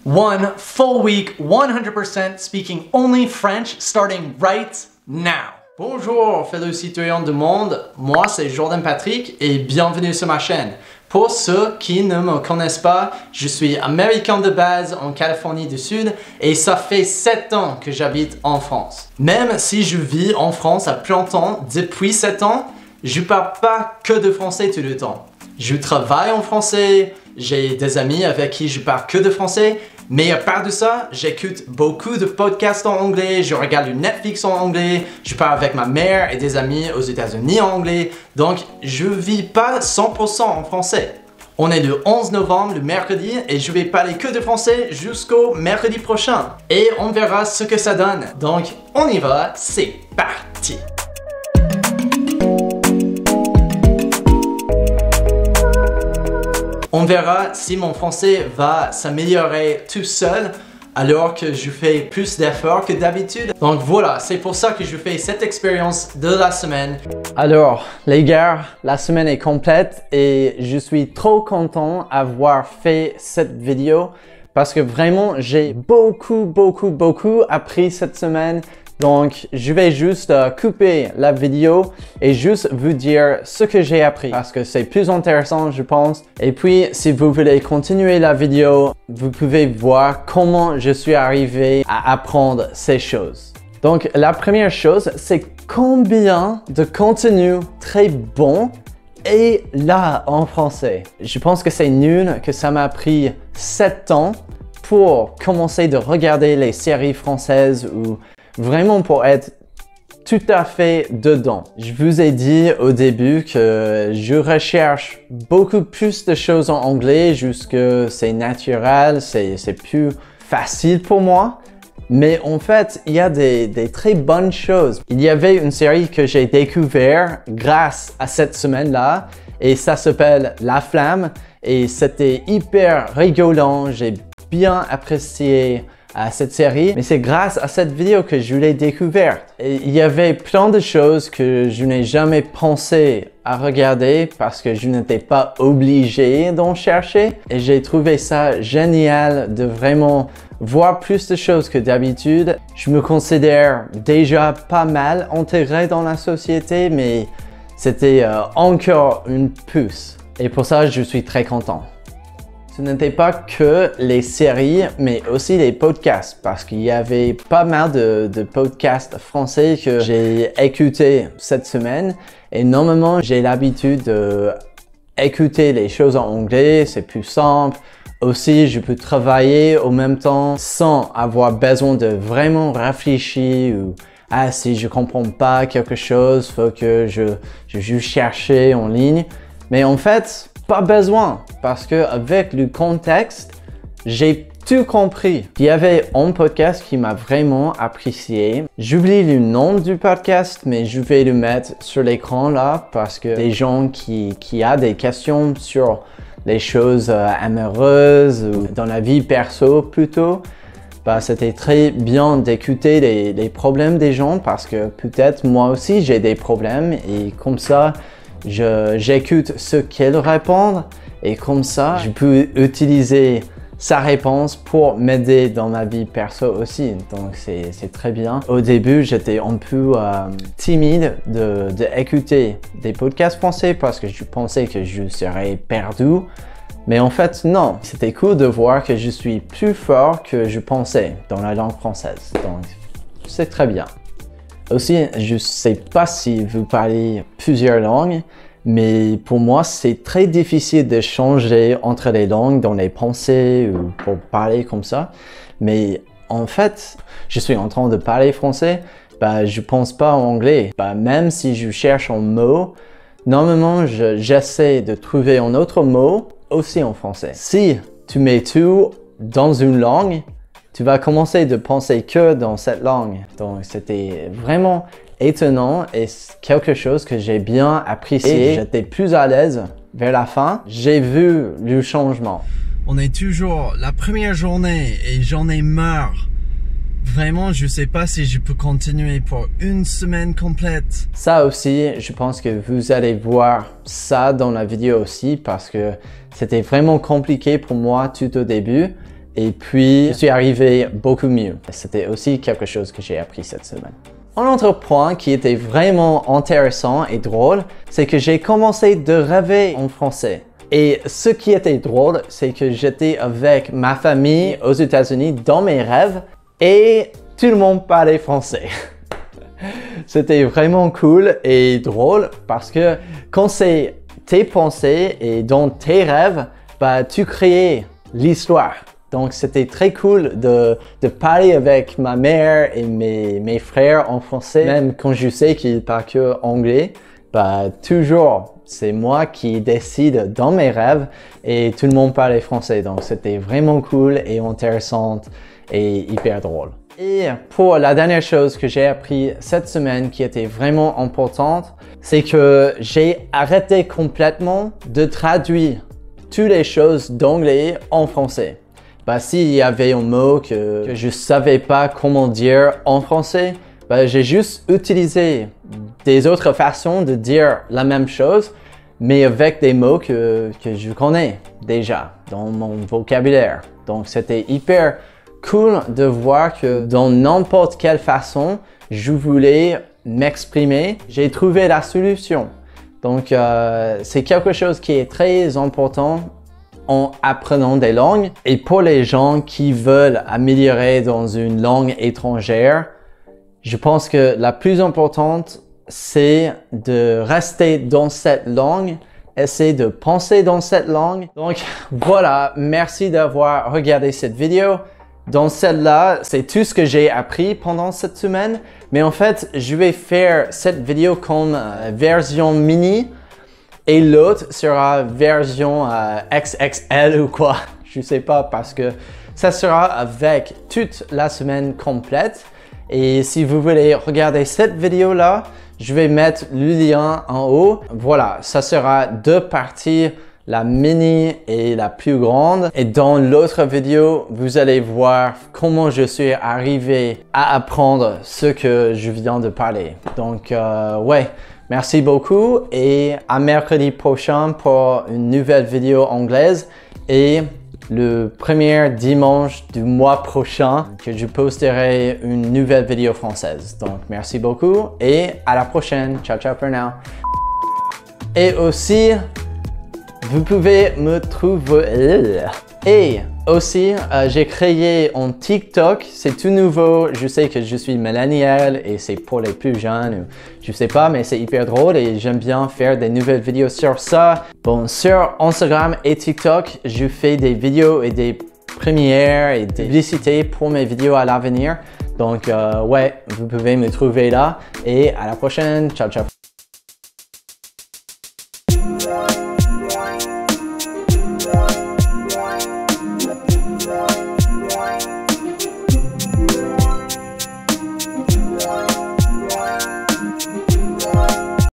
1 full week, 100% speaking only French, starting right now. Bonjour, fellow citoyens du monde, moi c'est Jordan Patrick et bienvenue sur ma chaîne. Pour ceux qui ne me connaissent pas, je suis américain de base en Californie du Sud et ça fait 7 ans que j'habite en France. Même si je vis en France à plein temps depuis 7 ans, je parle pas que de français tout le temps. Je travaille en français, j'ai des amis avec qui je parle que de français, mais à part de ça, j'écoute beaucoup de podcasts en anglais, je regarde du Netflix en anglais, je parle avec ma mère et des amis aux États-Unis en anglais, donc je vis pas 100% en français. On est le 11 novembre, le mercredi, et je vais parler que de français jusqu'au mercredi prochain. Et on verra ce que ça donne. Donc, on y va, c'est parti! On verra si mon français va s'améliorer tout seul alors que je fais plus d'efforts que d'habitude. Donc voilà, c'est pour ça que je fais cette expérience de la semaine. Alors les gars, la semaine est complète et je suis trop content d'avoir fait cette vidéo parce que vraiment j'ai beaucoup appris cette semaine. Donc, je vais juste couper la vidéo et juste vous dire ce que j'ai appris parce que c'est plus intéressant, je pense. Et puis, si vous voulez continuer la vidéo, vous pouvez voir comment je suis arrivé à apprendre ces choses. Donc, la première chose, c'est combien de contenu très bon est là en français. Je pense que c'est nul que ça m'a pris 7 ans pour commencer de regarder les séries françaises ou vraiment pour être tout à fait dedans. Je vous ai dit au début que je recherche beaucoup plus de choses en anglais jusque c'est naturel, c'est plus facile pour moi. Mais en fait, il y a des très bonnes choses. Il y avait une série que j'ai découvert grâce à cette semaine-là et ça s'appelle La Flamme et c'était hyper rigolant. J'ai bien apprécié cette série, mais c'est grâce à cette vidéo que je l'ai découverte. Et il y avait plein de choses que je n'ai jamais pensé à regarder parce que je n'étais pas obligé d'en chercher. Et j'ai trouvé ça génial de vraiment voir plus de choses que d'habitude. Je me considère déjà pas mal intégré dans la société, mais c'était encore une pousse. Et pour ça, je suis très content. Ce n'était pas que les séries, mais aussi les podcasts, parce qu'il y avait pas mal de podcasts français que j'ai écoutés cette semaine. Et normalement, j'ai l'habitude d'écouter les choses en anglais, c'est plus simple. Aussi, je peux travailler en même temps sans avoir besoin de vraiment réfléchir ou si je comprends pas quelque chose, faut que je juste chercher en ligne. Mais en fait, pas besoin, parce que avec le contexte, j'ai tout compris. Il y avait un podcast qui m'a vraiment apprécié. J'oublie le nom du podcast, mais je vais le mettre sur l'écran là, parce que des gens qui a des questions sur les choses amoureuses ou dans la vie perso plutôt, c'était très bien d'écouter les problèmes des gens parce que peut-être moi aussi j'ai des problèmes et comme ça, j'écoute ce qu'elle répond et comme ça, je peux utiliser sa réponse pour m'aider dans ma vie perso aussi. Donc, c'est très bien. Au début, j'étais un peu timide d'écouter des podcasts français parce que je pensais que je serais perdu. Mais en fait, non. C'était cool de voir que je suis plus fort que je pensais dans la langue française. Donc, c'est très bien. Aussi, je ne sais pas si vous parlez plusieurs langues, mais pour moi, c'est très difficile de changer entre les langues dans les pensées ou pour parler comme ça. Mais en fait, je suis en train de parler français, je pense pas en anglais. Même si je cherche un mot, normalement, j'essaie de trouver un autre mot aussi en français. Si tu mets tout dans une langue, tu vas commencer de penser que dans cette langue. Donc, c'était vraiment étonnant et quelque chose que j'ai bien apprécié. J'étais plus à l'aise vers la fin. J'ai vu le changement. On est toujours la première journée et j'en ai marre. Vraiment, je sais pas si je peux continuer pour une semaine complète. Ça aussi, je pense que vous allez voir ça dans la vidéo aussi parce que c'était vraiment compliqué pour moi tout au début. Et puis, je suis arrivé beaucoup mieux. C'était aussi quelque chose que j'ai appris cette semaine. Un autre point qui était vraiment intéressant et drôle, c'est que j'ai commencé de rêver en français. Et ce qui était drôle, c'est que j'étais avec ma famille aux États-Unis dans mes rêves et tout le monde parlait français. C'était vraiment cool et drôle parce que quand c'est tes pensées et dans tes rêves, bah, tu crées l'histoire. Donc, c'était très cool de parler avec ma mère et mes frères en français. Même quand je sais qu'ils parlent que anglais, bah, toujours, c'est moi qui décide dans mes rêves et tout le monde parlait français. Donc, c'était vraiment cool et intéressant et hyper drôle. Et pour la dernière chose que j'ai appris cette semaine qui était vraiment importante, c'est que j'ai arrêté complètement de traduire toutes les choses d'anglais en français. Bah, s'il y avait un mot que je savais pas comment dire en français, bah, j'ai juste utilisé des autres façons de dire la même chose, mais avec des mots que je connais déjà dans mon vocabulaire. Donc, c'était hyper cool de voir que dans n'importe quelle façon, je voulais m'exprimer, j'ai trouvé la solution. Donc, c'est quelque chose qui est très important en apprenant des langues. Et pour les gens qui veulent améliorer dans une langue étrangère, je pense que la plus importante, c'est de rester dans cette langue, essayer de penser dans cette langue. Donc voilà, merci d'avoir regardé cette vidéo. Dans celle-là, c'est tout ce que j'ai appris pendant cette semaine. Mais en fait, je vais faire cette vidéo comme version mini. Et l'autre sera version XXL ou quoi, je sais pas, parce que ça sera avec toute la semaine complète. Et si vous voulez regarder cette vidéo-là, je vais mettre le lien en haut. Voilà, ça sera deux parties, la mini et la plus grande. Et dans l'autre vidéo, vous allez voir comment je suis arrivé à apprendre ce que je viens de parler. Donc, ouais. Merci beaucoup et à mercredi prochain pour une nouvelle vidéo anglaise et le premier dimanche du mois prochain que je posterai une nouvelle vidéo française. Donc merci beaucoup et à la prochaine. Ciao ciao for now. Et aussi, vous pouvez me trouver... Et aussi, j'ai créé un TikTok, c'est tout nouveau. Je sais que je suis millénial et c'est pour les plus jeunes. Je sais pas, mais c'est hyper drôle et j'aime bien faire des nouvelles vidéos sur ça. Bon, sur Instagram et TikTok, je fais des vidéos et des premières et des publicités pour mes vidéos à l'avenir. Donc, ouais, vous pouvez me trouver là et à la prochaine. Ciao, ciao.